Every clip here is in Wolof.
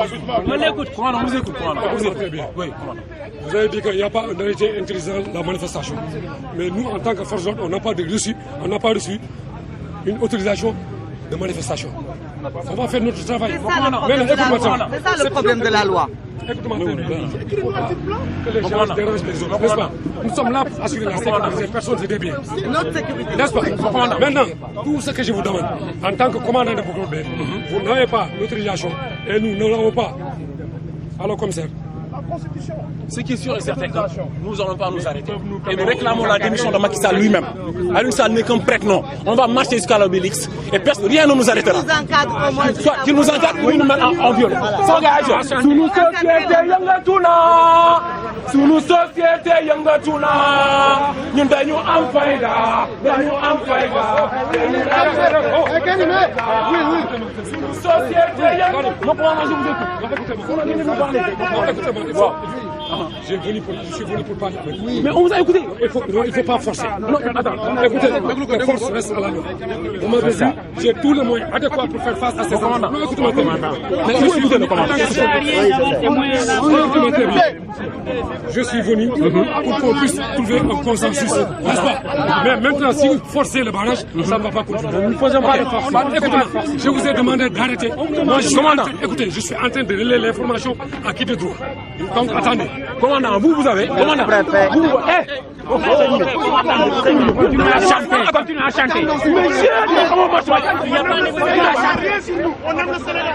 Commandant, on vous écoute. Très bien. Oui. Vous avez dit qu'il n'y a pas un arrêté interdisant la manifestation. Mais nous, en tant que force d'ordre, on n'a pas reçu une autorisation de manifestation. On va faire notre travail. C'est ça le problème de la loi. Écoute-moi, que les gens dérangent les autres, n'est-ce pas? Nous sommes là pour assurer la sécurité des personnes et des biens. Notre sécurité. N'est-ce pas? Maintenant, tout ce que je vous demande, en tant que commandant de Bokor B, vous n'avez pas l'autorisation et nous ne l'avons pas. Alors, commissaire. Ce qui est sûr et certain, nous n'allons pas nous arrêter. Et nous réclamons la démission de Macky Sall lui-même. Aliou Sall n'est qu'un prête-nom. On va marcher jusqu'à l'Obélisque et rien ne nous arrêtera. Soit qu'il nous encadre ou il nous met en viol. Sous nos sociétés, yangatuna. Sous nos sociétés, yangatuna. Nous dañu am fayda. Sous nos sociétés, yangatuna. Je suis venu pour parler avec vous. Mais on vous a écouté. Il ne faut pas forcer. Non, attends, écoutez, la force reste à la loi. Vous m'avez dit, j'ai tous les moyens adéquats pour faire face à ces commandants. Non, écoutez-moi très bien. Écoutez le commandant. Je suis venu pour qu'on puisse trouver un consensus, n'est-ce pas? Mais maintenant, si vous forcez le barrage, ça ne va pas continuer. Nous ne faisons pas de force. Écoutez-moi, je vous ai demandé d'arrêter. Moi, écoutez, je suis en train de relayer l'information à qui de droit. Donc, attendez. Commandant, vous avez. Commandant, continuez à chanter. Monsieur, comment moi il n'y a pas de rien sur nous. On aime le Sénégal.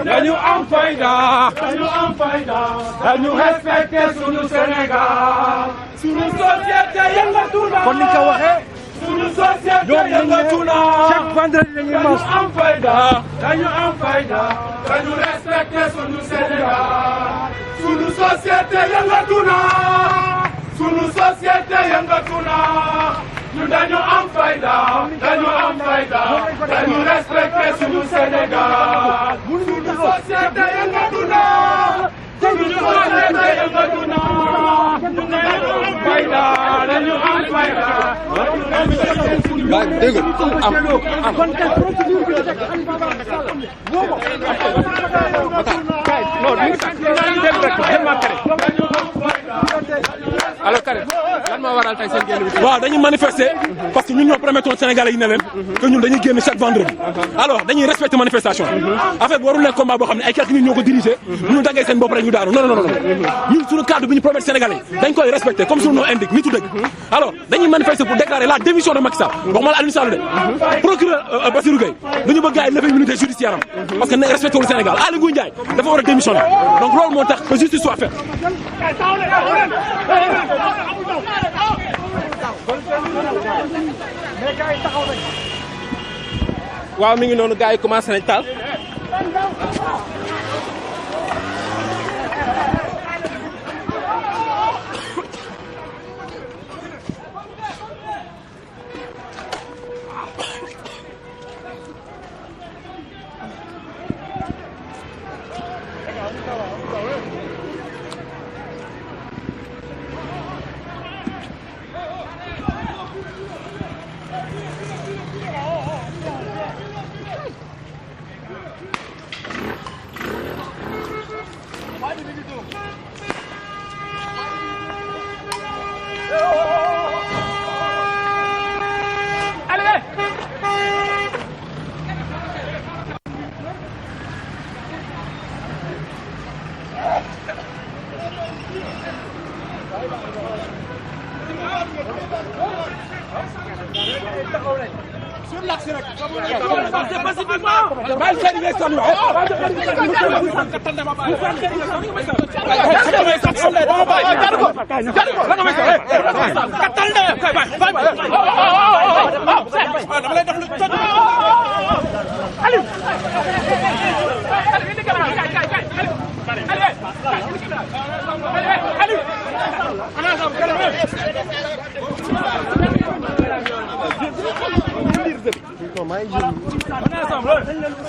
Dañu am fayda, dañu respecté sunu Sénégal, sunu société yëngatuna. Kon ni ko waxee, sunu société yëngatuna. Chaque vendredi dañuy marche. Dañu am fayda, dañu respecté sunu Sénégal, sunu société yëngatuna. Sunu société yëngatuna. Ñu dañu am fayda, dañu respecté sunu Sénégal. Sunu société yëngatuna. Sunu société yëngatuna. Ñu dañu am fayda, dañu am fayda. Dégg alors Karim lan moo waral tey seen génn bi. waaw dañuy manifester parce que ñun ñoo promettoon Sénégalais yi ne leen que ñun dañuy génn chaque vendredi. alors dañuy respecter manifestation. affaire bi warul nekk combat boo xam ne ay quelques nit ñoo ko dirigé. ñu daggee seen bopp rek ñu daanu non. ñun suñu cadre bi ñu promettre Sénégalais yi dañ koy respecter comme suñu nom indique nitu dëgg. alors dañuy manifester pour déclarer la démission de Macky Sall. waxuma la Aliou Sall de. procureur Bassirou Gueye dañu bëgg ay lever immunité judiciaire am parce que ne respecté wul Sénégal Aly Ngouille Ndiaye dafa war a démissionner donc loolu moo tax que justice soit faite. waaw mi ngi noonu gars yi commencé nañ taal. Sur l'axe rek. C'est pacifiquement. Bàyyi xel yi ngay sànni wax.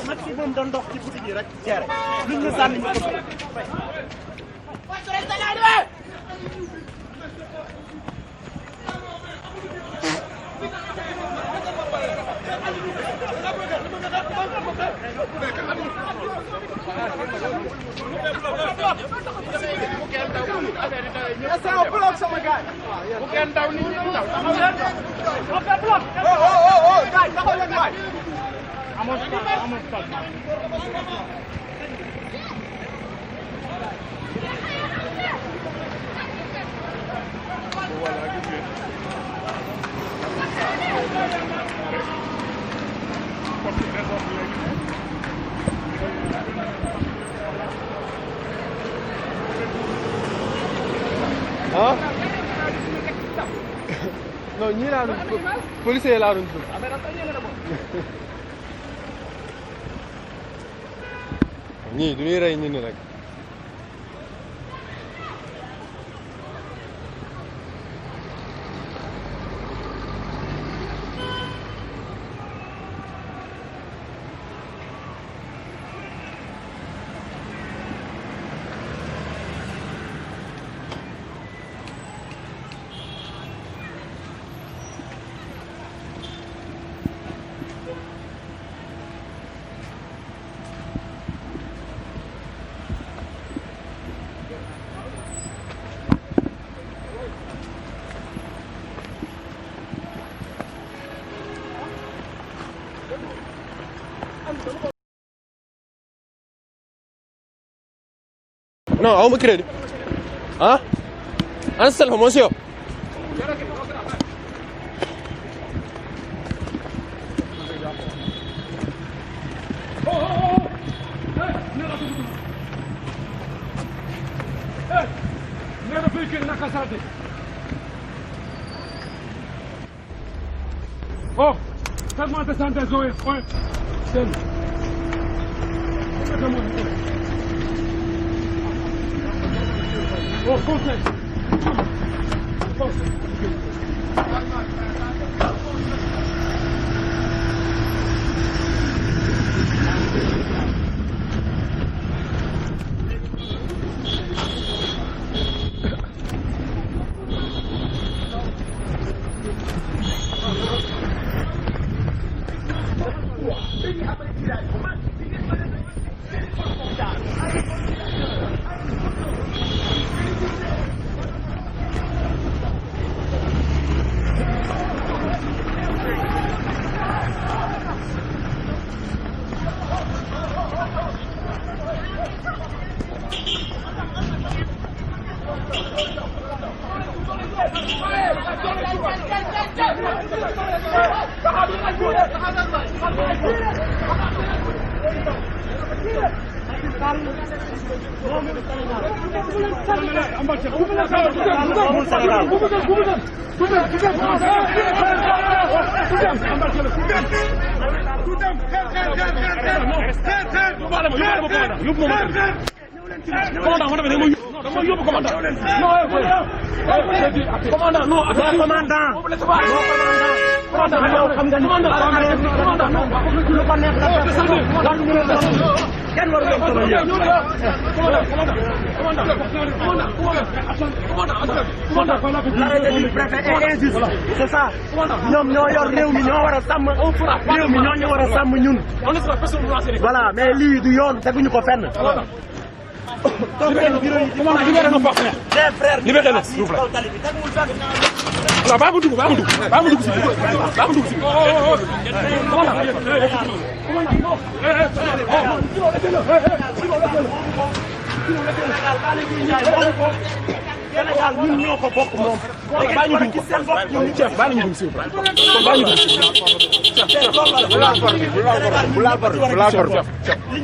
maximum de ndox ci boutique yi rek géré luñ ñu sànni ñu ko ah non ñii laa doon policier laa doon dugg ñii du ñuy rey ñu ni rek non awma crédit ah ana sa téléphone moo si yow oh traitement de santé Zoé point sen oh conseil l'arrêté du préfet est injuste c'est ça ñoom ñoo yor réew mi ñoo war a sàmm réew mi ñoo ñu war a sàmm ñun voilà mais lii du yoon teguñu ko fenn les frères libérez le s'il vous plaît non baa ma dugg baa ma dugg baa ma dugg si baa ma dugg si Sénégal ñun ñoo ko bokk moom. baa ñu dugg seen bopp ñun ñu Cheikh baa ñu dugg si kon baa ñu dugg si bu laal bor bi bu laal bor bi bu laal bor bi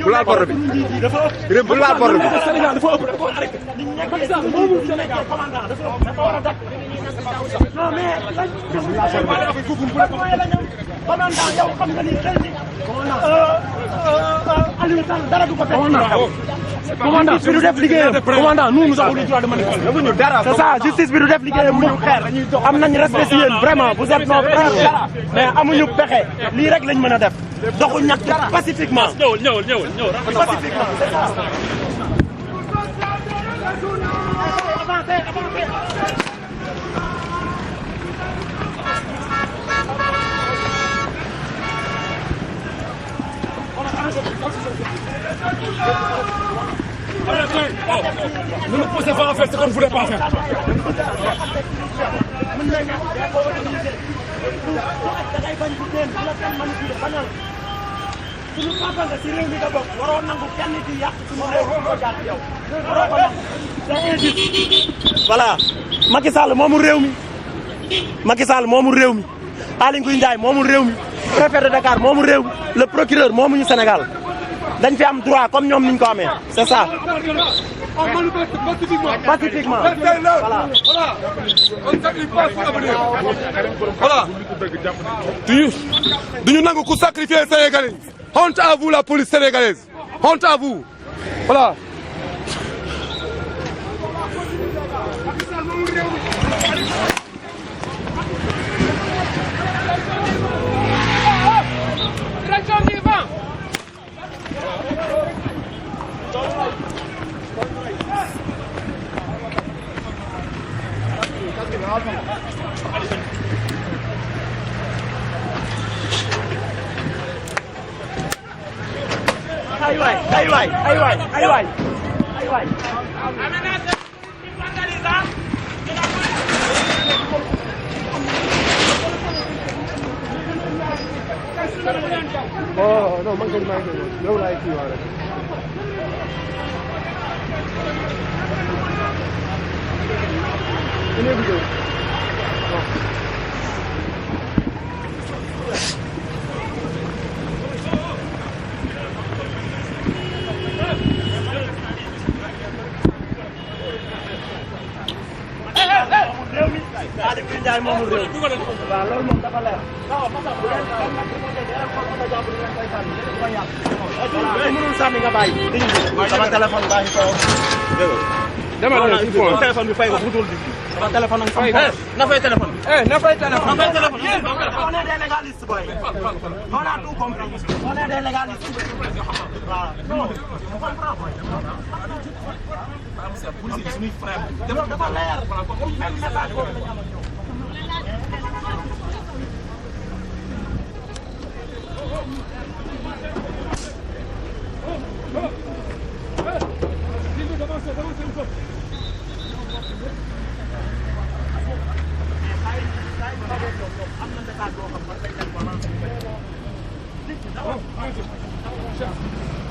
bu laal bor bi bu laal bor bi bu laal bor bi Sénégal dafa ëpp dafa arrêté Sénégal commandant dafa war a dakk non mais commandant yow xam nga ni xel ni Aliou Sall dara du ko fekk commandant bi du def liggéeyam commandant nous avons le droit de manifester c'est ça justice bi du def liggéeyam mu xeer am nañ respect ci yéen vraiment vous êtes nos frères mais amuñu pexe lii rek lañ mën a def doxu ñàkk pacifiquement ñëwul pacifiquement c'est ça Ne nous poussez pas à faire ce qu'on ne voulait pas faire. suñu papa nga ci réew mi nga bokk waroo nangu kenn di yàq suñu réew mi ko jaar yow waroo ko nangu c'est injuste voilà Macky Sall moomu réew mi Macky Sall moomu réew mi Aly Ngouille Ndiaye moomu réew mi préfet de Dakar moomu réew mi le procureur moomuñu Sénégal dañ fi am droit comme ñoom niñ ko amee c'est ça pacifiquement voilà on sacrifie pas pour l'avenir voilà duñu nangu ku sacrifier Sénégalais honte à vous la police sénégalaise honte à vous voilà ay waay oh non man kay maa ngi yow laay kii waa rek Aly Ngouille Ndiaye moomu réew mi waaw loolu moom dafa leer voilà mënul sànni nga bàyyi sama téléphone baa ngi toog dama téléphone bi fay ko butul di sama téléphone ak sama na fay téléphone na fay téléphone on est des légalistes boy on a tout compris on est des légalistes voilà non on comprend boy dafa leer même message boobu lañu am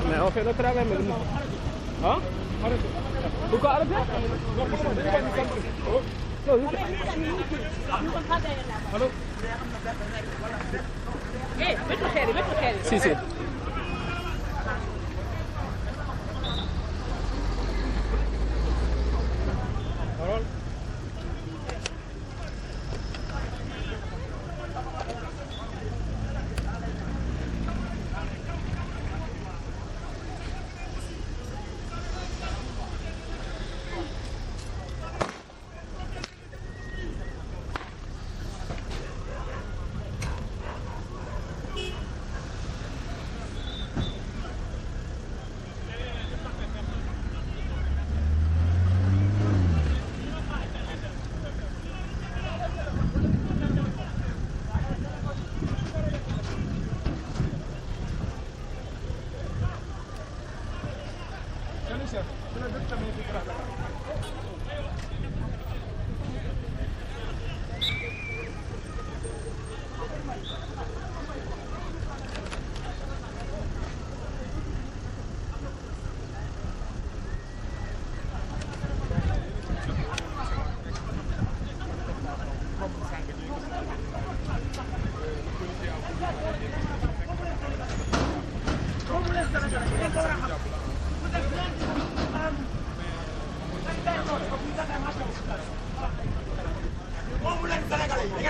mais on fait le travail mais hein pourquoi arrêter allô si si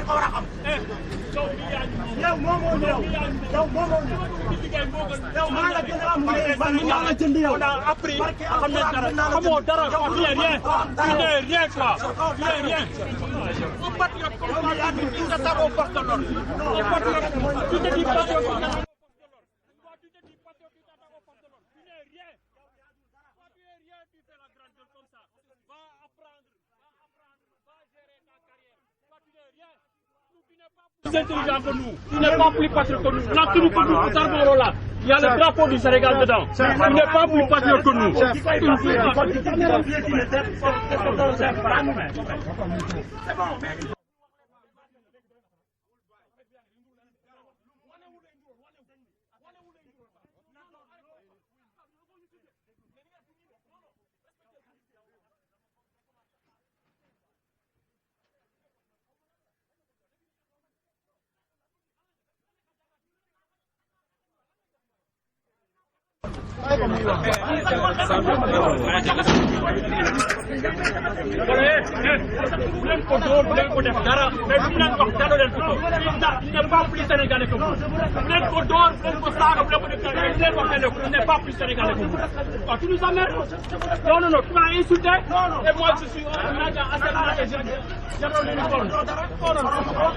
ko war a xam. yow moomoo ñëw yow moomoo ñëw yow maa la gën a am man maa la jënd yow. après xam nañ dara xamoo dara tu n'es rien tu n'es rien quoi tu n'es rien. un patriote comme ça tu te tares au poste de l'ordre. un patriote tu te dis patriote. Plus intelligent que nous, tu n'es pas plus patriote que nous. La tenue que nous portons là, il y a le drapeau du Sénégal dedans. Tu n'es pas plus patriote que nous. leen ko dóor leen ko def dara mais bu leen wax dara leen ko ko il n'est pas plus sénégalais que vous leen ko dóor leen ko saaga leen ko def dara leen wax ne il n'est pas plus sénégalais que vous. Tu nous emmerdes. Non non non, tu m'as insulté et moi je suis un agent assermenté et j'adore l'uniforme. Non non non.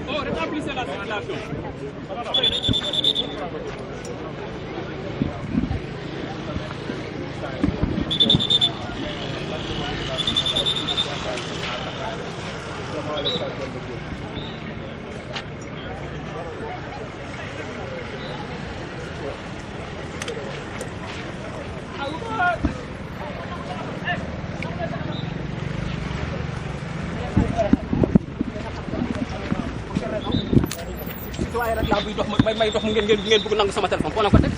Oh, rétablissez la circulation. waaye rek laa buy dox may dox mu ngeen bëgg nangu sama téléphone foo na ko teg.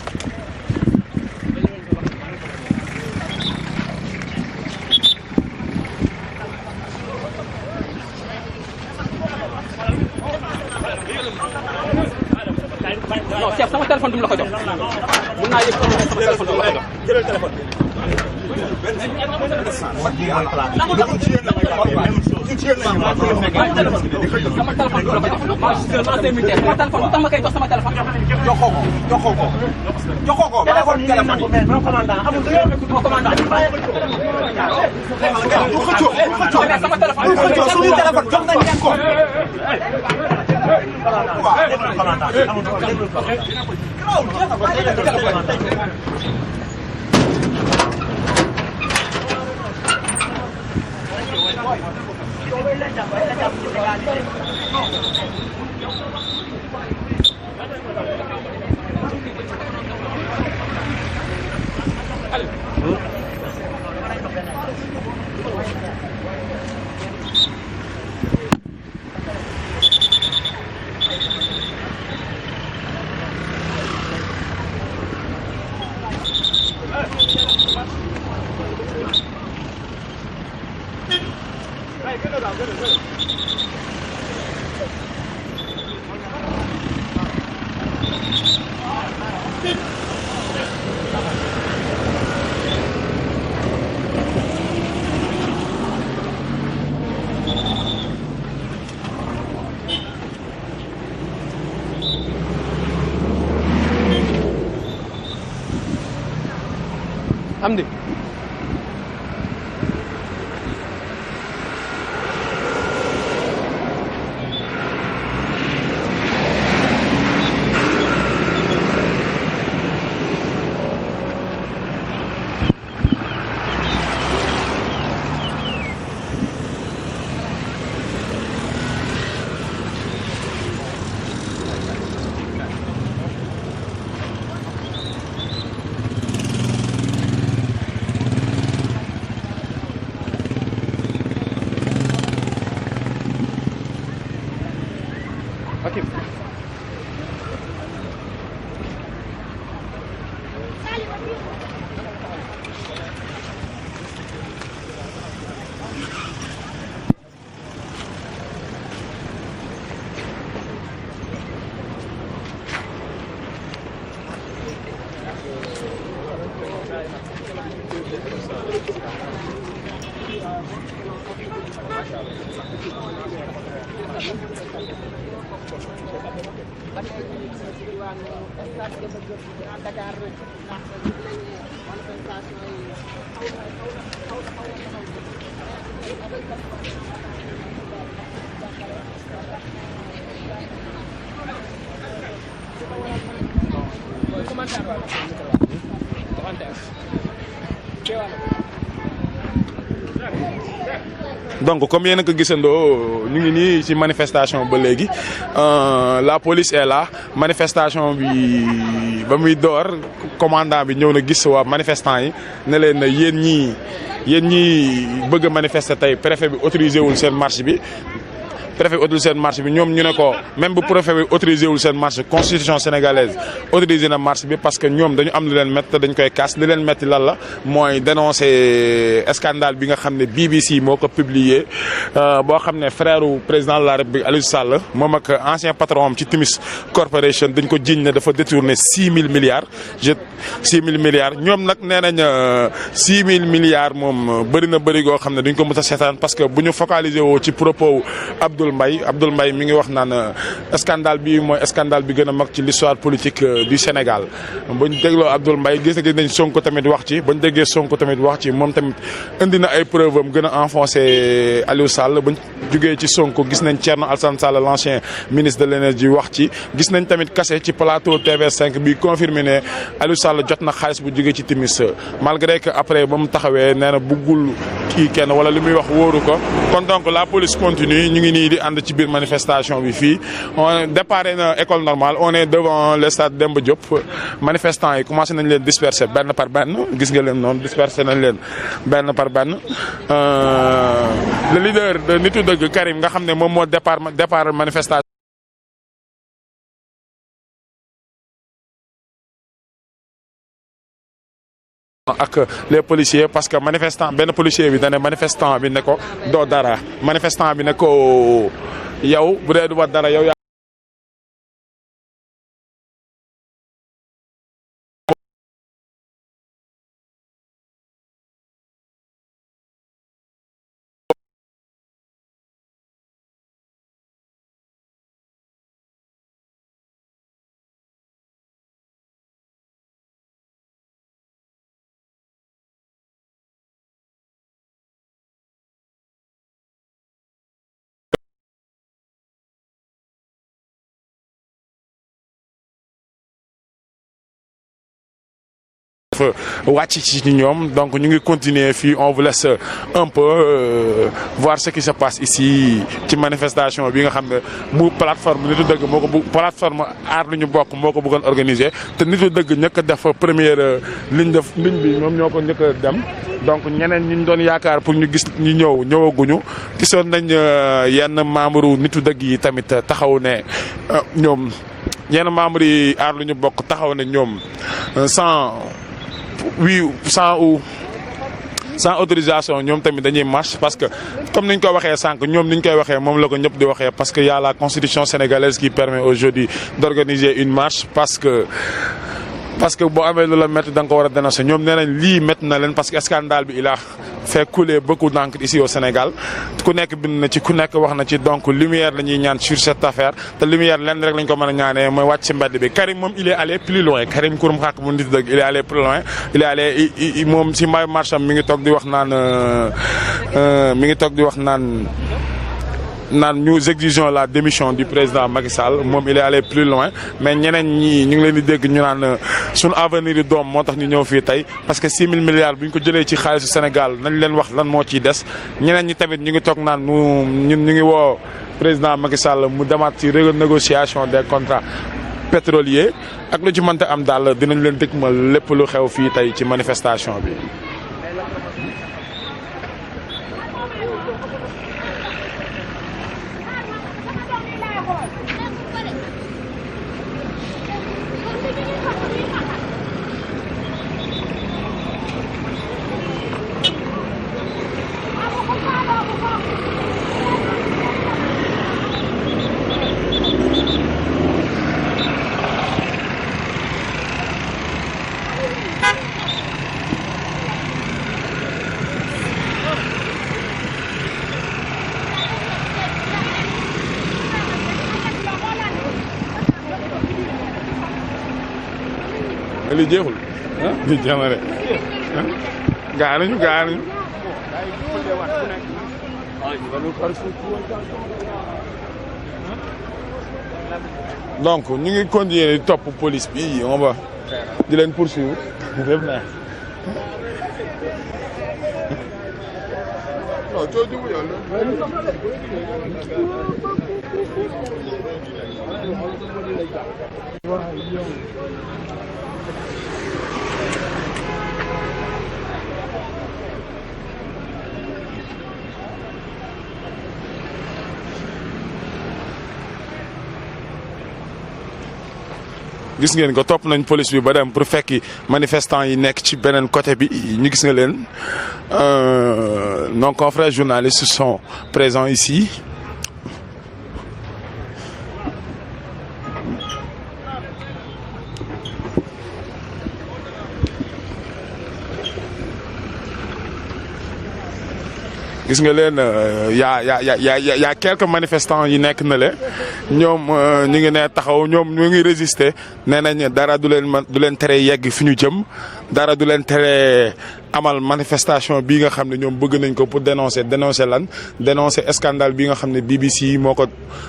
non chef sama téléphone du mu la ko jox mun naa yëg sama téléphone du mu la ko jox jëlal téléphone. sama téléphone du la ko jox moi je suis un ancien militaire sama téléphone lu tax ma koy jox sama téléphone. joxoo ko téléphone yi non commandant amul sama commandant sama téléphone suñu téléphone jox nañ leen ko Amdi donc comme yéen a ko gisandoo ñu ngi nii ci manifestation ba léegi la police est là manifestation bi ba muy door commandant bi ñëw na gis waa manifestant yi ne leen na yéen ñii bëgg a manifester tey préfet bi autorisé wul seen marche bi. préfet bi autorisé seen marche bi ñoom ñu ne ko même bu préfet bi autorisé wul seen marche constitution sénégalaise autorisé na marche bi parce que ñoom dañu am lu leen métti te dañ koy kaas li leen métti lan la mooy dénoncer scandale bi nga xam ne BBC moo ko publié boo xam ne frère président de la République Aliou Sall moom ak ancien patron am ci Timis Corporation dañ ko jiiñ ne dafa détourné 6000 milliards ñoom nag nee nañ 6000 milliards moom bëri na bëri goo xam ne duñ ko mës a seetaan parce que bu ñu focaliser woo ci propos Abdoul Mbaye mi ngi wax naan scandale bi mooy scandale bi gën a mag ci l'histoire politique du Sénégal bañ dégloo Abdoul Mbaye gis nañ Sonko tamit wax ci bañ déggee Sonko tamit wax ci moom tamit indi na ay preuve am gën a enfoncé Aliou Sall bañ jugee ci Sonko gis nañ Thierno Alassane Sall l'ancien ministre de l'énergie wax ci gis nañ tamit kase ci plateau TV5 bi confirmé ne Aliou Sall jot na xaalis bu jugee ci Timis malgré que après ba mu taxawee nee na buggul kii kenn wala li muy wax wóoru ko kon donc la police continue ñu ngi nii di ànd ci biir manifestation bi fii on déparé na école normale on est devant le stade Demba Diop manifestants yi commencé nañ leen disperser benn par benn gis nga leen noonu disperser nañ leen benn par benn le leader de Nitu Dëgg Karim nga xam ne moom moo départ manifestation ak les policiers parce que benn policier bi dane manifestant bi ne ko doo dara manifestant bi ne ko yow bu dee du ba dara yow wàcc ci ñoom donc ñu ngi continuer fii on vous laisse un peu voir ce qui se passe ici ci manifestation bi nga xam ne bu plateforme Nitu Dëgg moo ko bu plateforme aar lu ñu bokk moo ko bëggoon organiser te Nitu Dëgg ñëkk a def première ligne bi ñoom ñoo ko njëkk a dem donc ñeneen ñi ñu doon yaakaar pour ñu gis ñu ñëwaguñu gisoon nañ yenn membre Nitu Dëgg yi tamit taxaw ne ñoom yenn membre yi aar lu ñu bokk taxaw ne ñoom sans sans autorisation ñoom tamit dañuy marche parce que comme niñ ko waxee sànq ñoom niñ koy waxee moom la ko ñëpp di waxee parce que y a la constitution sénégalaise qui permet aujourd'hui d'organiser une marche parce que boo amee lu la métti da nga ko war a dénoncer ñoom nee nañ lii métti na leen parce que scandale bi il a fait couler beaucoup d'encre ici au Sénégal ku nekk bind na ci ku nekk wax na ci donc lumière la ñuy ñaan sur cette affaire te lumière lenn rek lañ ko mën a ñaanee mooy wàcc ci mbedd bi Karim moom il est allé plus loin Karim Xrum Xax mu nit dëgg il est allé plus loin il est allé moom si may marche am mi ngi toog di wax naan nous exigeons la démission du président Macky Sall moom il est allé plus loin mais ñeneen ñi ñu ngi leen di dégg ñu naan suñu avenir yi doom moo tax ñu ñëw fii tey parce que 6 000 milliards bu ñu ko jëlee ci xaalisu Sénégal nañ leen wax lan moo ciy des ñeneen ñi tamit ñu ngi toog naan ñun ñu ngi woo président Macky Sall mu demaat ci renégociation des contrats pétroliers ak lu ci mënta am daal dinañ leen dëgmal lépp lu xew fii tey ci manifestation bi. li jeexul li jeex na de gaa nañu donc ñu ngi continuer di topp police bi on va di leen poursuivre def na gis ngeen ko topp nañ police bi ba dem pour fekki manifestants yi nekk ci beneen côté bi ñu gis nga leen nos confrères journalistes sont présents ici. gis nga leen y a quelques manifestants yi nekk na le ñoom ñu ngi ne taxaw ñoom ñu ngi résister nee nañ dara du leen tere yegg fi ñu jëm dara du leen tere amal manifestation bii nga xam ne ñoom bëgg nañ ko pour dénoncer scandale bi nga xam ne BBC moo ko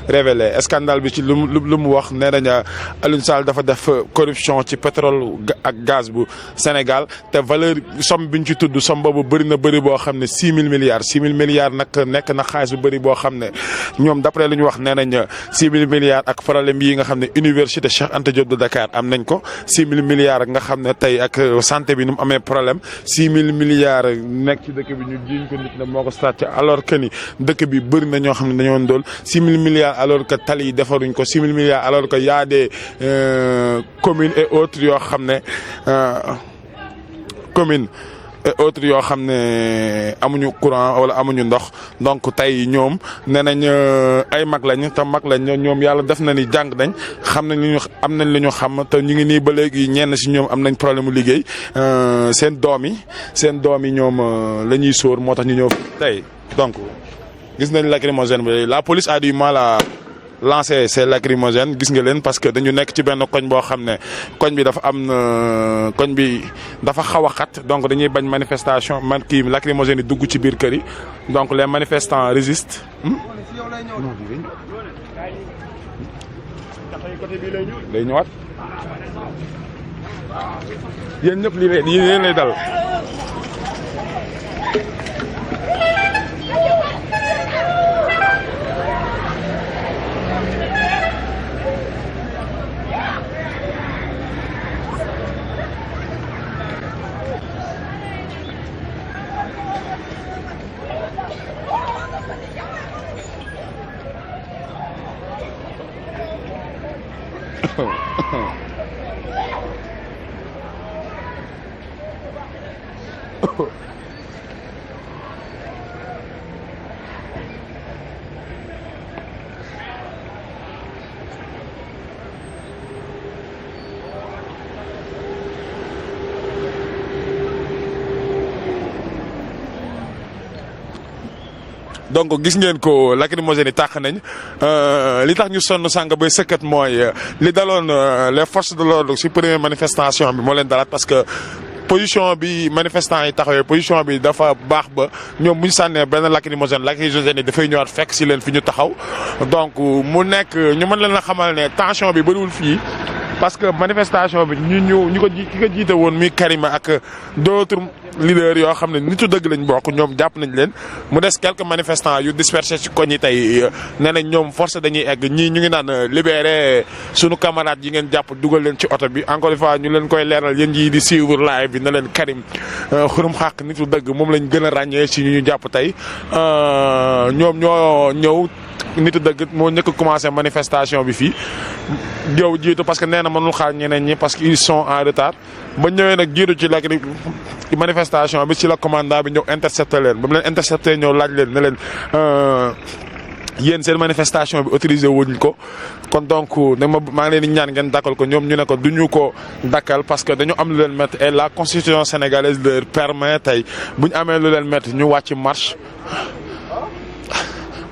révélé scandale bi ci lu mu wax nee nañ Aliou Sall dafa def corruption ci pétrole ak gaz bu Sénégal te valeur somme bi ñu ci tudd somme boobu bëri na bëri boo xam ne 6 000 milliards nag nekk na xaalis bu bëri boo xam ne ñoom d'après lu ñu wax nee nañ 6 000 milliards ak problème yi nga xam ne université Cheikh Anta Diop de Dakar am nañ ko 6 000 milliards nga xam ne tey ak santé bi nu mu amee problème 6 000 milliards nekk ci dëkk bi ñu jiiñ ko nit ne moo ko sàcc alors que ni dëkk bi bëri na ñoo xam ne dañoo doon 6 000 milliards alors que tali yi defaruñ ko 6 000 milliards alors que y a des communes et autres yoo xam ne amuñu courant wala amuñu ndox donc tey ñoom nee nañ ay mag lañ te mag lañ ñoom yàlla def na ni jàng nañ xam nañ am nañ li ñu xam te ñu ngi nii ba léegi ñenn si ñoom am nañ problème mu liggéey seen doom yi ñoom la ñuy sóor moo tax ñu ñëw tey donc gis nañ lacrymogène bi la police a du mal à lancer ces lacrymogènes gis nga leen parce que dañu nekk ci benn koñ boo xam ne koñ bi dafa xaw a xat donc dañuy bañ manifestation lacrymogène yi dugg ci biir kër yi donc les manifestants résistent. day ñëwaat yéen ñëpp lii lay dal. donc gis ngeen ko lacrymogène yi tàq nañ li tax ñu sonn sànq bay sëkkat mooy li daloon les forces de l'ordre ci première manifestation bi moo leen dalaat parce que position bi manifestant yi taxawee position bi dafa baax ba ñoom bu ñu sànnee benn lacrymogène yi dafay ñëwaat fekk si leen fi ñu taxaw donc mu nekk ñu mën leen a xamal ne tension bi bëriwul fii parce que manifestation bi ki ko jiite woon muy Karim ak d'autres leaders yoo xam ne nitu dëgg lañ bokk ñoom jàpp nañ leen mu des quelques manifestants yu dispersés ci koñ yi tey nee nañ ñoom force dañuy egg ñii ñu ngi naan libérer sunu camarades yi ngeen jàpp dugal leen ci oto bi encore une fois ñu leen koy leeral yéen yi di suivre live bi na leen Karim xurum xàq nitu dëgg moom lañ gën a ràññee ci ñu jàpp tey ñoom ñoo ñëw nitu dëgg moo njëkk a commencé manifestation bi fii yow jiitu parce que nee na mënul xaar ñeneen ñi parce que ils sont en retard ba ñëwee nag jiitu ci manifestation bi ci la commandant bi ñëw intercepté leen ba mu leen intercepté ñëw laaj leen ne leen yéen seen manifestation bi autorisé wuñ ko kon donc maa ngi leen di ñaan ngeen dakkal ko ñoom ñu ne ko duñu ko dakkal parce que dañu am lu leen métti et la constitution sénégalaise leur permet tey bu ñu amee lu leen métti ñu wàcc marche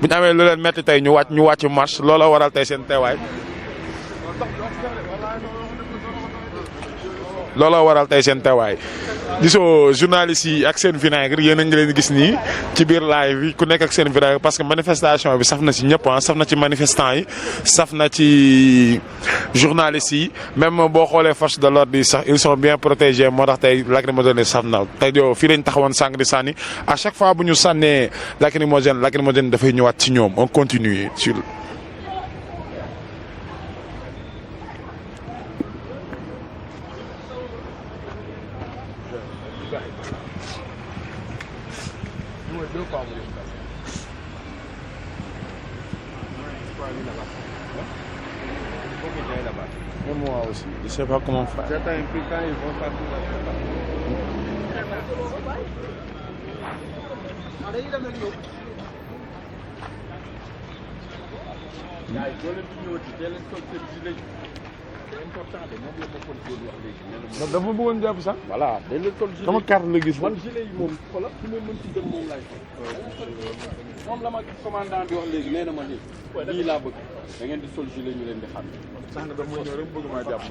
bu ñu amee lu leen métti tey ñu wàcc marche loola waral tey seen teewaay. looloo waral tey seen teewaay gisoo journalistes yi ak seen vinaigre yéen a ngi leen gis nii ci biir live bi ku nekk ak seen vinaigre parce que manifestation bi saf na ci ñëpp saf na ci manifestants yi saf na ci journalistes yi même boo xoolee force de l'ordre yi sax ils sont bien protégés moo tax tey lacrymogène saf na tey yow fii lañ taxawoon sànq di sànni à chaque fois bu ñu sànnee lacrymogène dafay ñëwaat ci ñoom on continue sur. Et moi aussi, je sais pas comment faire. Certains impliquants, ils vont partir dafa bëggoon jàpp sax. voilà day leen sol gilet sama carte la gis. man gilet yi moom xoolal su ma mënti gën moom laay sol. moom la ma commandant bi wax léegi nee na ma lii laa bëgg da ngeen di sol gilet ñu leen di xam. sax na dafa ñëw rek bëgg maa jàpp.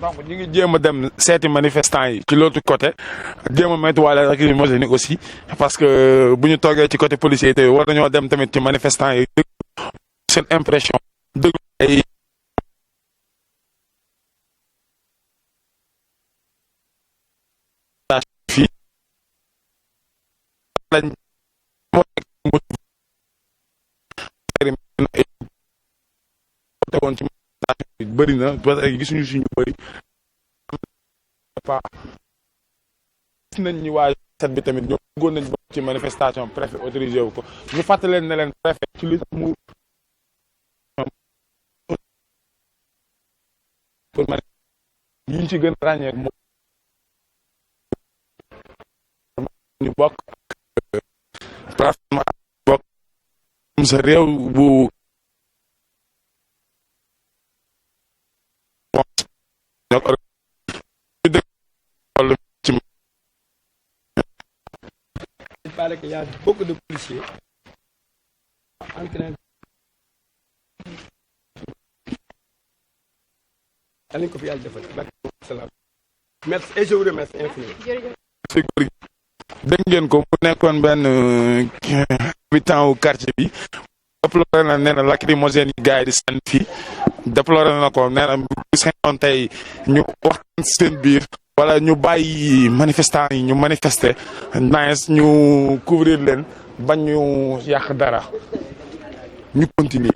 donc ñu ngi jéem a dem seeti manifestants yi ci l'autre côté jéem a méttiwaale lacrymogène aussi parce que bu ñu toogee ci côté policier yi war nañoo dem tamit ci manifestants yi déglu seen impression déglu ay fii lañ tegoon ci bëri na parce que gisuñu suñu bëri gis nañ ni waa set bi tamit ñoo bëggoon nañ bokk ci manifestation préfet autorisé wu ko ñu fàttali leen ne leen préfet ci li mu pour man yi ñu ci gën a ràññee moom ñu bokk pratiquement bokk sa réew bu Il paraît qu'il y a beaucoup de policiers en train de... Merci et je vous remercie infiniment. dégg ngeen ko mu nekkoon benn habitant wu quartier bi déploré na nee na lacrymogène yi gars yi di sànni fii déploré na ko nee na bu sañoon tey ñu waxtaan seen biir wala ñu bàyyi manifestant yi ñu manifester nice ñu couvrir leen bañ ñu yàq dara ñu continuer.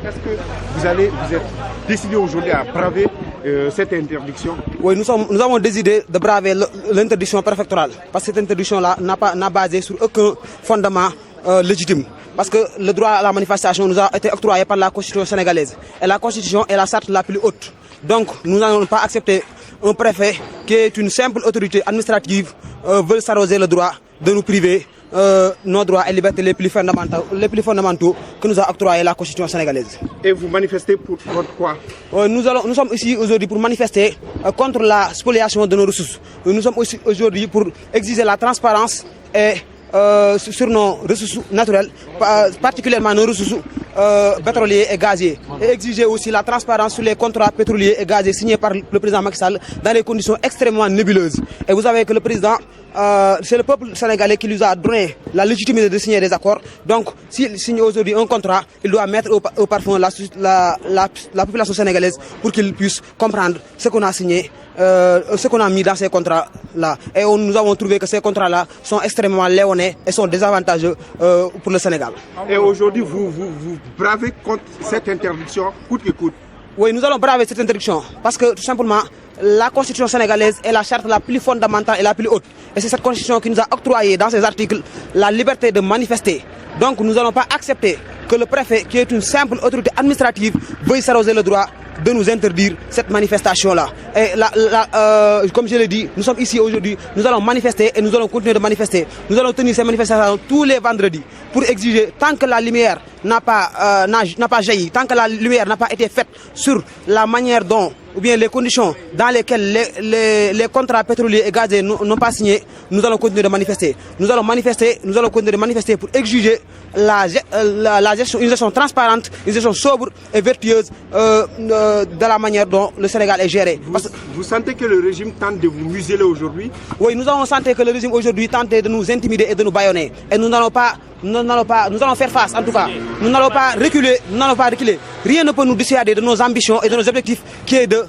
Est-ce que vous êtes décidé aujourd'hui à braver cette interdiction? Oui, nous avons décidé de braver l'interdiction préfectorale parce que cette interdiction-là n'a basé sur aucun fondement légitime. Parce que le droit à la manifestation nous a été octroyé par la Constitution sénégalaise. Et la Constitution est la charte la plus haute. Donc nous n'allons pas accepter un préfet qui est une simple autorité administrative veut s'arroger le droit de nous priver nos droits et libertés les plus fondamentaux que nous a octroyé la Constitution sénégalaise. Et vous manifestez contre quoi? Nous sommes ici aujourd'hui pour manifester contre la spoliation de nos ressources. Nous sommes aussi aujourd'hui pour exiger la transparence et sur nos ressources naturelles, particulièrement nos ressources pétroliers et gaziers. Et exiger aussi la transparence sur les contrats pétroliers et gaziers signés par le président Macky Sall dans des conditions extrêmement nébuleuses. Et vous savez que le président, c'est le peuple sénégalais qui lui a donné la légitimité de signer des accords. Donc, s'il signe aujourd'hui un contrat, il doit mettre au parfum la population sénégalaise pour qu'il puisse comprendre ce qu'on a signé, ce qu'on a mis dans ces contrats-là. Et nous avons trouvé que ces contrats-là sont extrêmement léonins et sont désavantageux pour le Sénégal. Et aujourd'hui, vous bravez contre cette interdiction coûte que coûte? Oui, nous allons braver cette interdiction parce que tout simplement, la Constitution sénégalaise est la charte la plus fondamentale et la plus haute. Et c'est cette Constitution qui nous a octroyé dans ses articles la liberté de manifester. Donc nous n'allons pas accepter que le préfet, qui est une simple autorité administrative, veuille s'arroger le droit de nous interdire cette manifestation-là. Et comme je l'ai dit, nous sommes ici aujourd'hui, nous allons manifester et nous allons continuer de manifester. Nous allons tenir ces manifestations tous les vendredis pour exiger, tant que la lumière n'a pas jailli, tant que la lumière n'a pas été faite sur la manière dont, ou bien les conditions dans lesquelles les contrats pétroliers et gaziers n'ont pas signé, nous allons continuer de manifester. Nous allons continuer de manifester pour exiger une gestion transparente, une gestion sobre et vertueuse de la manière dont le Sénégal est géré. Vous sentez que le régime tente de vous museler aujourd'hui? Oui, nous avons senti que le régime aujourd'hui tente de nous intimider et de nous bâillonner. Et nous allons faire face en tout cas. Nous n'allons pas reculer. Rien ne peut nous dissuader de nos ambitions et de nos objectifs qui est de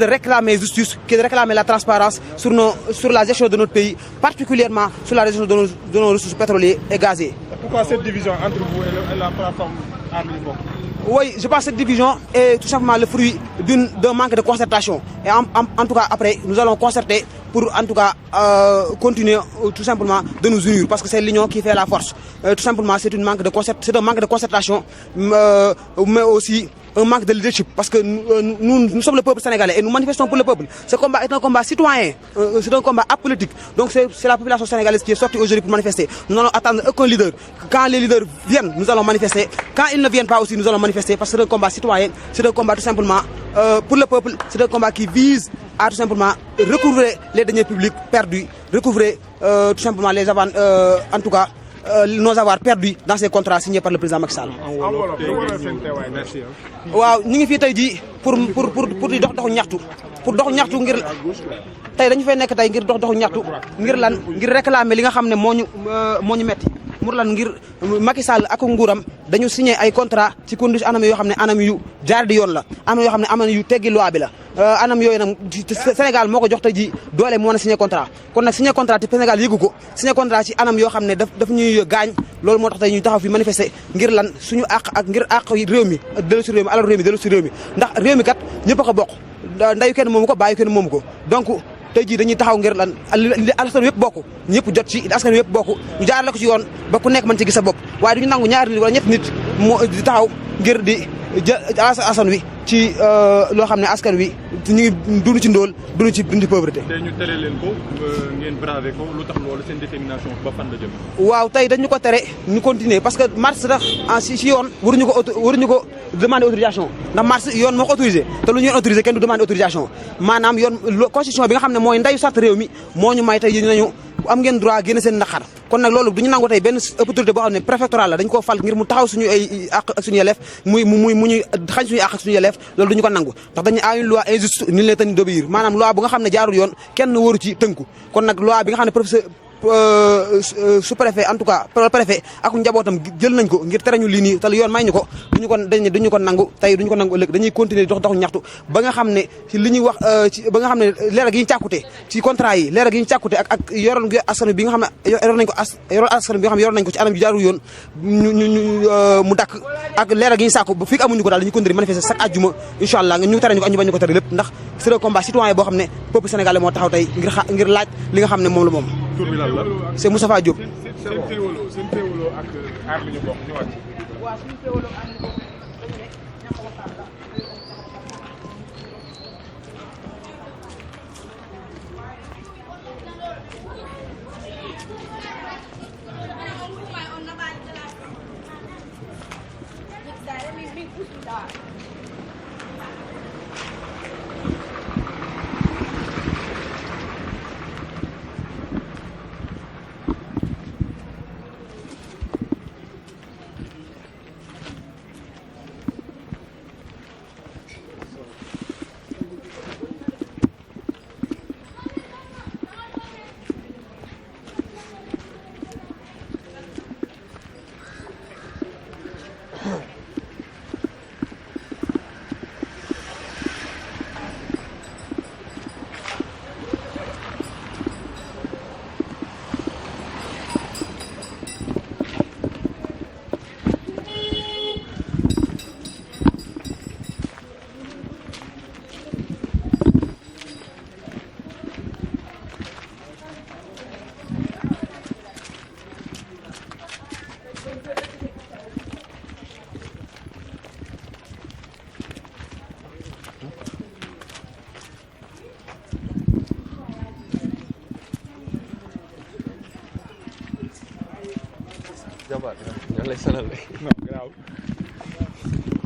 réclamer justice, qui est de réclamer la transparence sur la gestion de notre pays, particulièrement sur la gestion de nos ressources pétrolières et gazières. Pourquoi cette division entre vous et la plateforme Aar Li Bokk? Oui, je pense que cette division est tout simplement le fruit d'un manque de concertation. Et en tout cas, après, nous allons concerter pour en tout cas continuer tout simplement de nous unir parce que c'est l'union qui fait la force. Tout simplement, c'est un manque de concertation, mais aussi un manque de leadership parce que nous sommes le peuple sénégalais et nous manifestons pour le peuple. Ce combat est un combat citoyen, c'est un combat apolitique. Donc c'est la population sénégalaise qui est sortie aujourd'hui pour manifester. Nous n'allons attendre aucun leader. Quand les leaders viennent, nous allons manifester. Quand ils ne viennent pas aussi, nous allons manifester parce que c'est un combat citoyen, c'est un combat tout simplement pour le peuple, c'est un combat qui vise à tout simplement recouvrer les deniers publics perdus, recouvrer tout simplement les avoirs, en tout cas nos avoirs perdus dans ces contrats signés par le président Macky Sall. waaw ñu ngi fii tey jii pour di doxu ñaxtu ngir tey dañu fay nekk tey ngir doxu ñaxtu ngir réclamer li nga xam ne moo ñu metti pour lan ngir Macky Sall ak nguuram dañu signé ay contrat ci condition anam yoo xam ne anam yu jaar di yoon la anam yoo xam ne anam yu teggi loi bi la anam yooyu nag Sénégal moo ko jox tey ji doole mu mën a signé contrat kon nag signé contrat te Sénégal yëgu ko signé contrat ci anam yoo xam ne daf ñuy gaañ loolu moo tax tey ñuy taxaw fi manifester ngir lan suñu àq ak ngir àq réew mi dellu si réew mi alal réew mi dellu si réew mi ndax réew mi kat ñëpp a ko bokk ndayu kenn moomu ko bàyyi kenn moomu ko donc tey jii dañuy taxaw ngir lan askan wi yëpp bokk ñëpp jot ci askan wi yëpp bokk ñu jaarale ko ci yoon ba ku nekk mën ci gis sa bopp waaye duñu nangu ñaari nit wala ñetti nit moo di taxaw ngir di jël askan wi ci loo xam ne askan wi ñu ngi dund ci ndóol dund ci pauvreté. tey ñu tere leen ko ngeen bravé ko lu tax loolu seen détermination ba fan la jëm. waaw tey dañu ko tere ñu continuer parce que marche sax si yoon waruñu ko demander autorisation ndax marche yoon moo ko autorisé te lu ñu yoon autorisé kenn du demander autorisation maanaam yoon constitution bi nga xam ne mooy ndeyu sart réew mi moo ñu may tey ñu nañu am ngeen droit génne seen naqar kon nag loolu du ñu nangu tey benn autorité boo xam ne préfectorale la dañ koo fal ngir mu taxaw suñu ay àq ak suñu yelleef mu ñuy xañ suñu àq ak suñu yelleef loolu du ñu ko nangu ndax dañu a une loi injuste ni leen tani d'obéir maanaam loi bu nga xam ne jaarul yoon kenn waru ci tënku kon nag loi bi nga xam ne sous-préfet en tout cas préfet ak njabootam jël nañ ko ngir tere ñu lii nii te yoon may ñu ko duñu ko nangu tey duñu ko nangu ëllëg dañuy continuer dox doxu ñaxtu ba nga xam ne ci li ñuy wax ba nga xam ne leeral gi ñu càkkute ci contrat yi leeral gi ñu càkkute ak yoroon askan bi nga xam ne yoroon nañ ko askan bi nga xam ne yoroon nañ ko ci anam ju jaarul yoon mu dakk ak leeral gi ñu sàkku ba fii amuñu ko daal dañuy continuer manifester chaque àjjuma incha allah ñu tere ñu ko ak ñu bañ ñu ko tere lépp ndax c'est un combat citoyen boo xam ne peuple sénégalais moo taxaw tey ngir laaj li nga xam ne moom la moom. tur bi lan la. c'est Moustapha Diop. seen féewaloo ak aar li ñu bokk ñu wàcc. waaw suñu féewaloo ak ñu bokk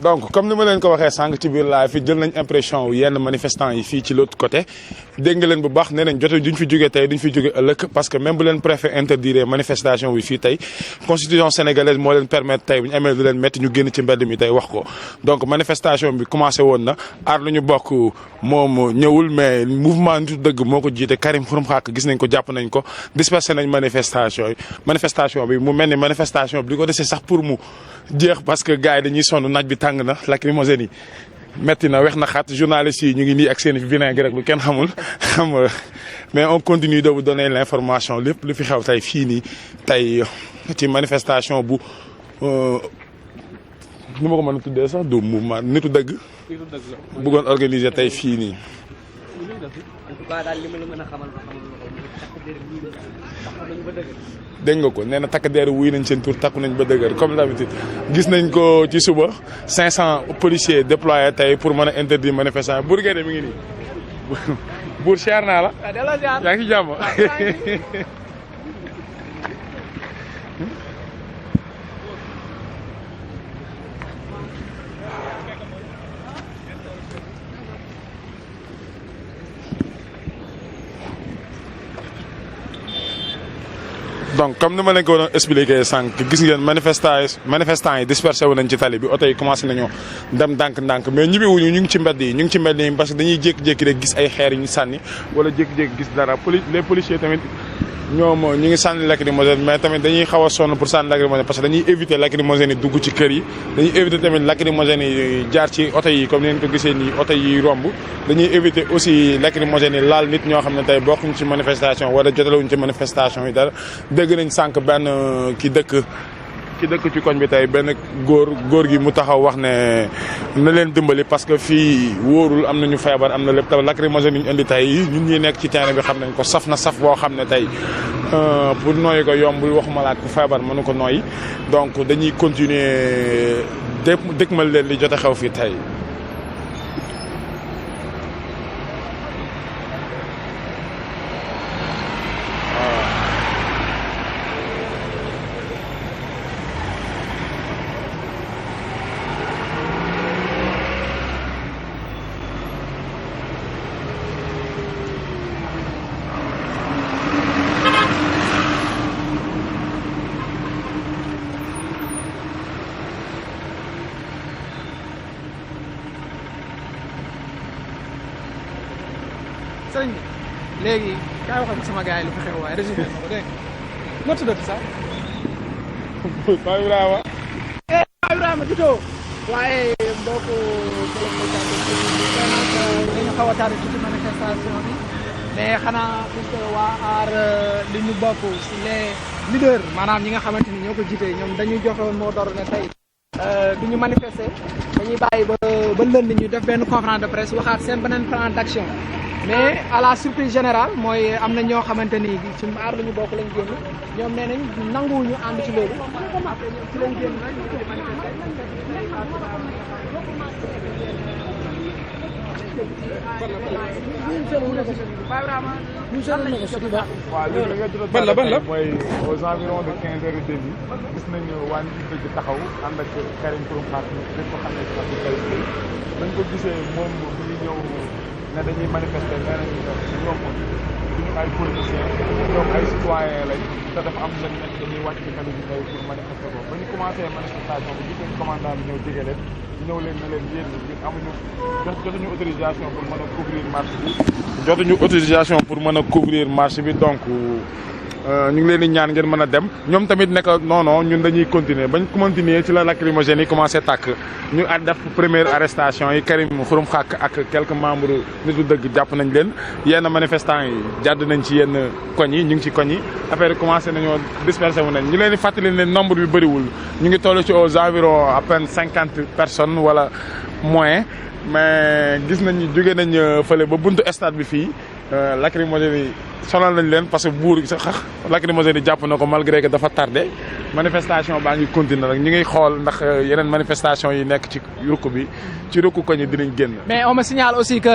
donc comme ni ma leen ko waxee sànq ci biir live fi jël nañ impression yenn manifestants yi fii ci l'autre côté dégg nga leen bu baax nee nañ jote duñ fi jógee tey duñ fi jóge ëllëg parce que même bu leen préfet interdire manifestation bi fii tey constitution sénégalaise moo leen permettre tey bu ñu amee lu leen métti ñu génn ci mbedd mi tey wax ko donc manifestation bi commencé woon na aar lu ñu bokk moom ñëwul mais mouvement nitu dëgg moo ko jiite Karim Xurum Xaq gis nañ ko jàpp nañ ko dispersé nañ manifestation bi mu mel ni manifestation bi di ko desee sax pour mu jeex parce que gars yi dañuy sonn naaj bi tàng na lacrymogène yi metti na wex na xat journalistes yi ñu ngi nii ak seen vinaigre rek lu kenn xamul xam nga mais on continue de vous donner l'information lépp lu fi xew tey fii nii tey ci manifestation bu nu ma ko mën a tuddee sax du mouvement nitu dëgg bëggoon organiser tey fii nii. dégg nga ko nee na takk der wuy nañ seen tur takku nañ ba dëgër comme d'habitude gis nañ ko ci suba 500 policiers déployés tey pour mën a interdire manifestation Bour Guédé mi ngi nii Bour cher naa la yaa ngi ci jàmm donc comme ni ma leen ko doon expliqué sànq gis ngeen manifestants yi dispersé wu nañ ci tali bi oto yi commencé nañoo dem ndànk-ndànk mais ñibbiwuñu ñu ngi ci mbedd yi parce que dañuy jékki-jékki rek gis ay xeer yu ñu sànni wala jékki-jékki gis dara les policiers tamit ñoom ñu ngi sànni lacrymogène mais tamit dañuy xaw a sonn pour sànni lacrymogène parce que dañuy éviter lacrymogène yi dugg ci kër yi dañuy éviter tamit lacrymogène yi jaar ci oto yi comme ni ngeen ko gisee nii oto yi romb dañuy éviter aussi lacrymogène yi laal nit ñoo xam ne tey bokkuñ ci manifestation wala jotalewuñ ci manifestation yi dara dégg nañ sànq benn ki dëkk ci koñ bi tey benn góor gi mu taxaw wax ne na leen dimbali parce que fii wóorul am nañu feebar am na lépp tamit lacrymogène yi ñu indi tey ñun ñi nekk ci terrain bi xam nañ ko saf na saf boo xam ne tey pour nooyi ko yombul waxuma la ku feebar mënu ko nooyi donc dañuy continuer dëkkmal leen li jot a xew fii tey. léegi kaay waxal sama gars yi lu fi xew waaye résumé ma ko dégg nga noo tuddati sax. Paa Ibrahima. Paa Ibrahima Dito. waaye mbokk dañu xaw a tardé ci manifestation bi mais xanaa puisque waa aar li ñu bokk si les leaders maanaam ñi nga xamante ni ñoo ko jiite ñoom dañuy joxe woon moo door ne tey du ñu manifester dañuy bàyyi ba lënd ñu def benn conférence de presse waxaat seen beneen plan d'action mais à la surprise générale mooy am na ñoo xamante ni ci aar lu ñu bokk lañ génn ñoom nee nañ nanguwuñu ànd ci loolu après ñoom ci lañ génn nag ñu koy manifester ban la mooy aux environs de 15 heures et demie gis nañu waa nit ñi dëgg taxaw ànd ak Karim Xrum Xax dañ ko xam ne ci kay dañ ko gisee moom mu ngi ñëw ne dañuy manifester nee nañu ñoom duñu ay politiciens ñoom ay citoyens lañ te dafa am seen nekk dañuy wàcc ci tali bi tey pour manifester ko ba ñu commencé manifestation bi gis nañ commandant bi ñëw jege leen ñëw leen ne leen yéen ñun amuñu jotuñu autorisation pour mën a couvrir marche bi jotuñu autorisation pour mën a couvrir marche bi donc ñu ngi leen di ñaan ngeen mën a dem ñoom tamit nekk non non ñun dañuy continuer bañ continuer ci la lacrymogène yi commencé tàkk ñu def première arrestation yi Karim Xrum Xax ak quelques membres nitu dëgg jàpp nañ leen yenn manifestants yi jàdd nañ ci yenn koñ yi ñu ngi ci koñ yi affaire yi commencé nañoo dispersé wu nañ ñu leen di fàttali ne nombre bi bëriwul ñu ngi toll ci aux environs à peine 50 personnes wala moins mais gis nañ jóge nañ fële ba buntu stade bi fii lacrymogène yi sonal nañ leen parce que buur sax lacrymogène yi jàpp na ko malgré que dafa tardé manifestation baa ngi continuer rek ñu ngi xool ndax yeneen manifestation yi nekk ci rukk bi ci rukk ko ñi dinañ génn. mais on me signale aussi que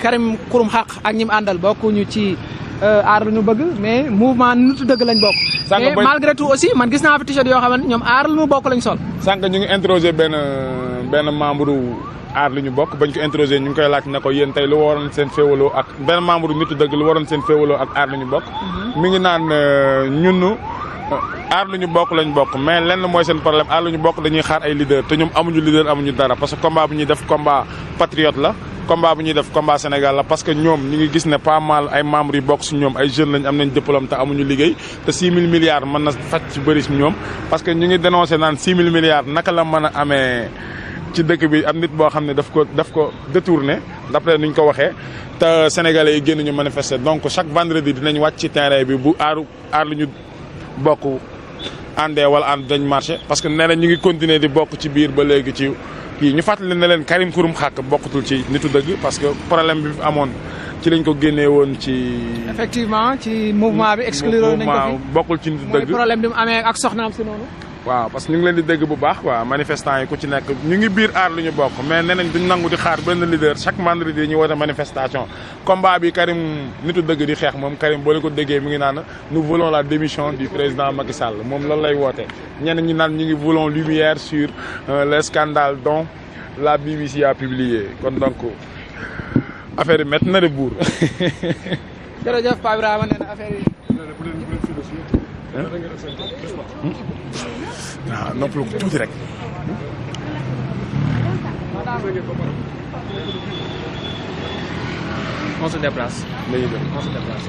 Karim Xrum Xax ak ñi mu àndal bokkuñu ci aar lu ñu bëgg mais mouvement nitu dëgg lañ bokk. mais malgré tout aussi man gis naa fi t-shirt yoo xamante ñoom aar lu ñu bokk lañ sol. sànq ñu ngi interroger benn membre aar li ñu bokk bañ ko introsé ñu ngi koy laaj ne ko yéen tey lu waroon seen féewaloo ak benn membre nitu dëgg lu waroon seen féewaloo ak aar li ñu bokk. mi ngi naan ñun aar lu ñu bokk lañ bokk mais lenn mooy seen problème aar lu ñu bokk dañuy xaar ay leader te ñoom amuñu leader amuñu dara parce que combat bu ñuy def combat patriote la. combat bu ñuy def combat Sénégal la parce que ñoom ñu ngi gis ne pas mal ay membres yi bokk si ñoom ay jeunes lañ am nañ diplôme te amuñu liggéey te 6 000 milliards mën na faj ci bëri si ñoom parce que ñu ngi dénoncé naan 6 000 milliards naka la mën a amee. ci dëkk bi am nit boo xam ne daf ko détourné d'après nuñ ko waxee te sénégalais yi génn ñu manifester donc chaque vendredi dinañ wàcc ci terrain bi bu aar lu ñu bokk àndee wala ànd dañ marché parce que nee na ñu ngi continuer di bokk ci biir ba léegi ci kii ñu fàttali ne leen Karim Xrum Xax bokkutul ci nitu dëgg parce que problème bi fi amoon ci lañ ko génnee woon ci. effectivement ci mouvement bi exclure nañ ko fi bokkul ci nitu dëgg mooy problème bi mu amee ak soxnaam si noonu. waaw parce que ñu ngi leen di dégg bu baax quoi manifestants yi ku ci nekk ñu ngi biir aar lu ñu bokk mais nee nañ duñ nangu di xaar benn leader chaque vendredi ñu woote manifestation combat bi Karim nitu dëgg di xeex moom Karim boo leen ko déggee mi ngi naan nous voulons la démission du président Macky Sall moom loolu lay woote ñenn ñi naan ñu ngi voulons lumière sur les scandales dont la BBC a publié kon donc affaire yi métti na de buur. jërëjëf Pape Ibrahima nee na affaire yi. waaw noppalu ko tuuti rek. on se déplace. dañuy dem on se déplace.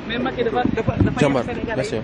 mais Macky dafa jàmbaar merci.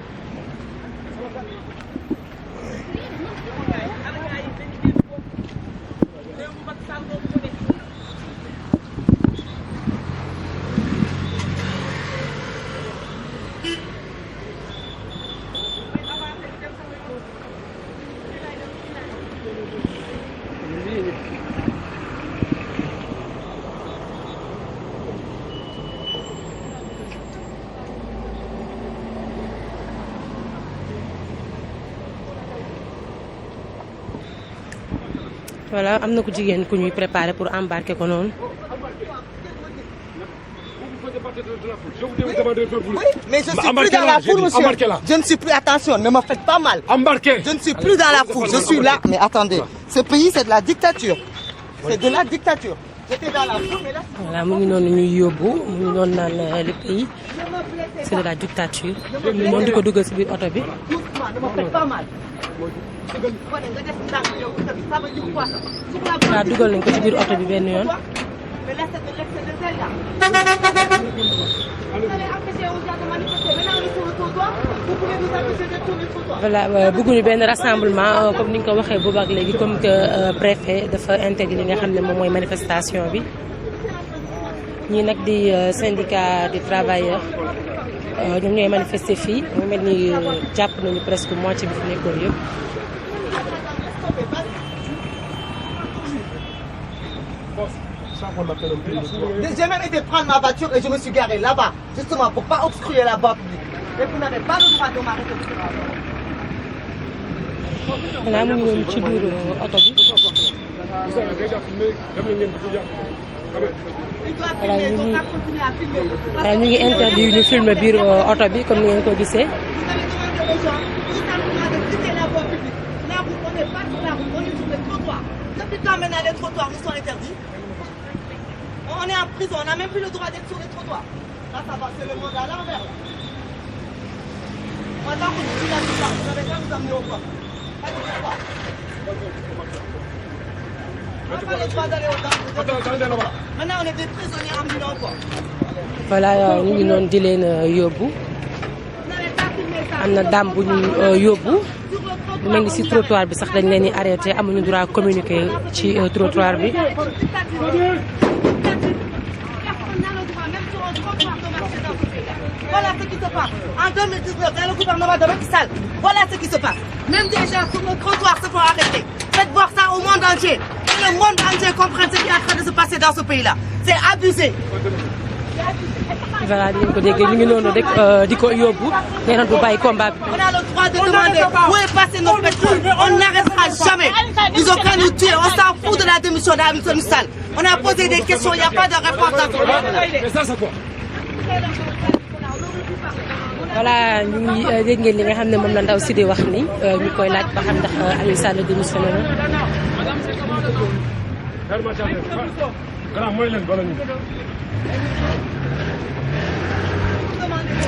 voilà am na ku jigéen ku ñuy préparé pour embarquer ko noonu. Oui, mais je suis plus dans la foule, monsieur. Je ne suis plus, attention, ne me faites pas mal. Embarquez. Je ne suis plus dans la foule, je suis là. Mais attendez, ce pays, c'est de la dictature. C'est de la dictature. voilà mu ngi noonu ñuy yóbbu mu ngi noonu naan le pays c'est de la dictature ñu noonu di ko dugal si biir oto bi. waaw dugal nañ ko ci biir oto bi benn yoon. voilà bëgguñu benn rassemblement comme ni nga ko waxee boobu ak léegi comme que préfet dafa interdit li nga xam ne moom mooy manifestation bi ñii nag di syndicat des travailleurs ñoom ñooy manifester fii mu mel ni jàpp nañu presque moitié bi fi nekkoon yëpp. J'ai même été prendre ma voiture et je me suis garé là-bas, justement pour pas obstruer la voie publique. Mais vous n'avez pas le droit de m'arrêter. Voilà mu ngi woon ci biir oto bi. voilà ñu ngi interdit ñu filmer biir oto bi comme ni ngeen ko gisee. Depuis quand maintenant les trottoirs nous sont interdits? On est en prison, on n'a même plus le droit d'être sur les trottoirs. Là, ça va, c'est le monde à l'envers. Maintenant qu'on dit la plupart, vous n'avez pas nous amener au port. On n'a pas le droit d'aller au camp. Maintenant, on est des prisonniers ambulants, quoi. voilà ñu ngi noonu di leen yóbbu am na daam bu ñu yóbbu bu mel ni si trottoir bi sax dañ leen di arrêté amuñu droit communiquer ci trottoir bi. Voilà ce qui se passe. En 2019, dans le gouvernement de Macky Sall, voilà ce qui se passe. Même des gens sur le trottoir se font arrêter. Faites voir ça au monde entier. Que le monde entier comprenne ce qui est en train de se passer dans ce pays-là. C'est abusé. voilà di ngeen ko déggee ñu ngi noonu rek di ko yóbbu nee na du bàyyi combat bi. On a le droit de demander où est passé notre pétrole. On n'arrêtera jamais. Ils ont qu'à nous tuer. On s'en fout de la démission d'Hamilton Sall. On a posé des questions, il n'y a pas de réponse dans ce Mais ça, c'est quoi? voilà ñu ngi dégg ngeen li nga xam ne moom la ndaw si di wax ni ñu koy laaj ba xam ndax Aliou Sall démissionné na.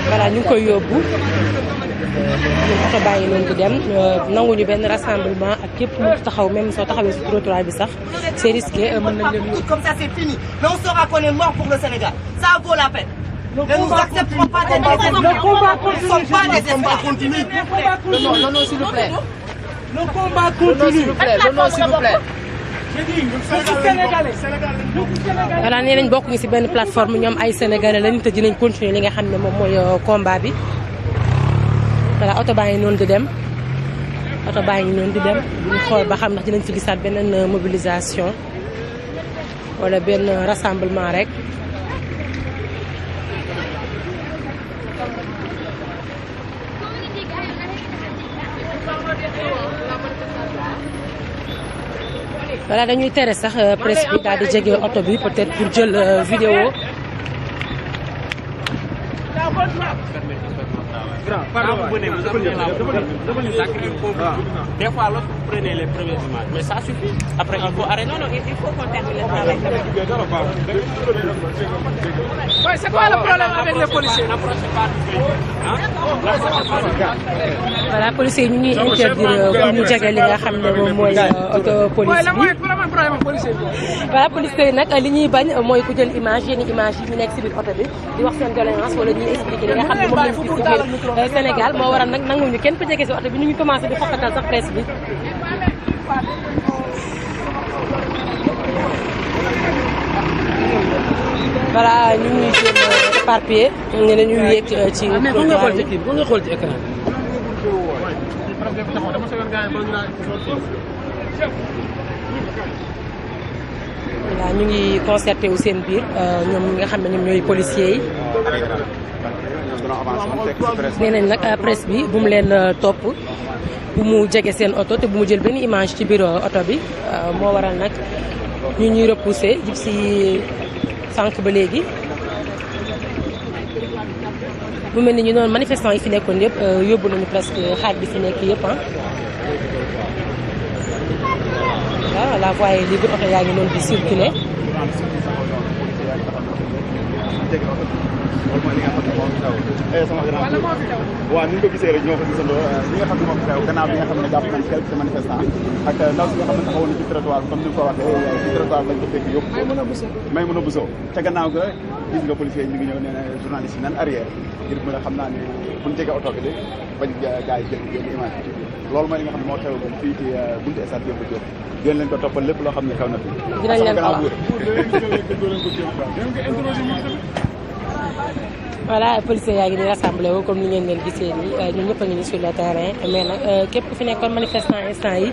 voilà ñu ngi koy yóbbu ñu oto bàyyi noonu di dem nanguñu benn rassemblement ak képp mu taxaw même soo taxawee si trottoir bi sax c'est risqué mën nañ leen yóbbu. Comme ça c'est fini. Mais on saura qu'on est mort pour le Sénégal. Ça vaut la peine. Ne nous accepterons pas d'être des esclaves. Le combat continue. Nous ne sommes pas des esclaves. Non, non, s'il vous plaît. Le combat continue. S'il vous plaît. Non, s'il vous plaît. voilà nee nañ bokk ñu ci benn plateforme ñoom ay sénégalais lañ te dinañ continuer li nga xam ne moom mooy combat bi voilà oto baa ngi noonu di dem oto baa ngi noonu di dem ñu xool ba xam ndax dinañ fi gisaat beneen mobilisation wala benn rassemblement rek. voilà dañuy tere sax presse bi daal di jege oto bi peut-être pour jël vidéo. Quand vous venez, vous amenez la des fois, lorsque vous prenez les premières images, mais ça suffit. Après, il faut arrêter. Non, non, il faut qu'on termine le travail. Ouais, c'est quoi le problème avec les policiers? voilà policiers yi ñu ngi interdire pour ñu jege li nga xam ne moom mooy auto police bi. voilà policiers yi nag li ñuy bañ mooy ku jël image yenn image yi ñu nekk si biir oto bi di wax seen doléance wala ñuy expliquer li nga xam ne moom lañ fi si biir Sénégal moo waral nag nanguñu kenn ku jege si oto bi ñu ngi commencé di xoqatal sax presse bi. voilà ñu ngi jéem a éparpillé ñu ne ñu yéeg ci. mais bu nga xool ci kii bu nga xool ci écran voilà ñu ngi concerté wu seen biir ñoom ñi nga xam ne ñoom ñooy policiers yi. nee nañ nag presse bi bu mu leen topp bu mu jege seen oto te bu mu jël benn image ci biir oto bi moo waral nag ñu ñuy repoussé jib si sànq ba léegi. mu mel ni ñu noonu manifestants yi fi nekkoon yëpp yóbbu nañu presque xaaj bi fi nekk yëpp ah. voilà la voie est libre oto yaa ngi noonu di circuler loolu mooy li nga xam ne moo fi xew sama grand waaw ni ñu ko gisee rek ñoo ko gisandoo li nga xam ne moo fi xew gannaaw bi nga xam ne jàpp nañ quelques manifestants ak ndaw si nga xam ne taxawoon na ci trottoir comme ni nga ko waxee ci trottoir lañ ko fekk yóbbu Maïmouna Bousso ca gannaaw ga gis nga policier ñu ngi ñëw nee na journaliste yi nan arrière ngir mën a xam naa ne bu ñu jege oto bi de bañ gars yi jël image bi loolu mooy li nga xam ne moo xew moom fii ci buntu stade Demba Diop gën leen ko toppal lépp loo xam ne xew na fi dinañ leen ko wax voilà policiers yaa ngi di rassemblé wu comme ni ngeen leen gisee nii ñun ñëpp a ngi nii sur le terrain mais nag képp ku fi nekkoon manifestant instant yi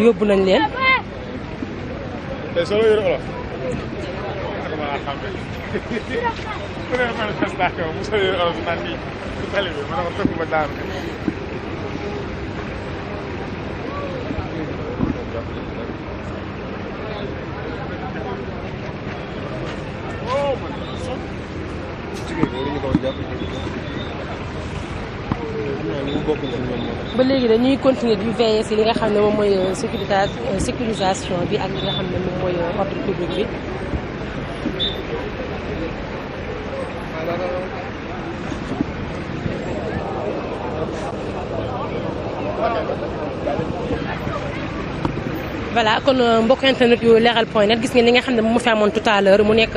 yóbbu nañ leen. tey soo yore olof. ku ne manifestation mu soo yore olof naan nii ci tali bi ma ne ko tëgg ba daanu. ba léegi dañuy continuer di veiller ci li nga xam ne moom mooy sécurisation bi ak li nga xam ne moom mooy ordre public bi. voilà kon mbokk internet yu leral point net gis ngeen li nga xam ne moom moo fi amoon tout à l'heure mu nekk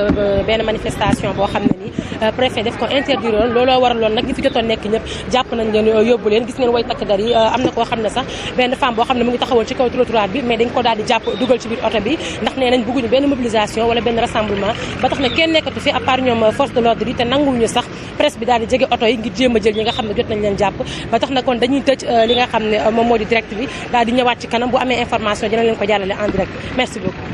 benn manifestation boo xam ne ni préfet def ko interdire woon looloo waraloon nag ñi fi jotoon nekk ñëpp jàpp nañ leen yóbbu leen gis ngeen way takk dar yi am na koo xam ne sax benn femme boo xam ne mu ngi taxawoon ci kaw trottoir bi mais dañ ko daal di jàpp dugal ci biir oto bi ndax nee nañ bëgguñu benn mobilisation wala benn rassemblement ba tax na kenn nekkatu fi à part ñoom force de l'ordre yi te nanguwuñu sax presse bi daal di jege oto yi ngir jéem a jël ñi nga xam ne jot nañ leen jàpp ba tax na kon dañuy tëj li nga xam ne moom moo di direct bi daal di ñëwaat ci kanam bu amee information dina leen ko jàllale en direct merci beaucoup.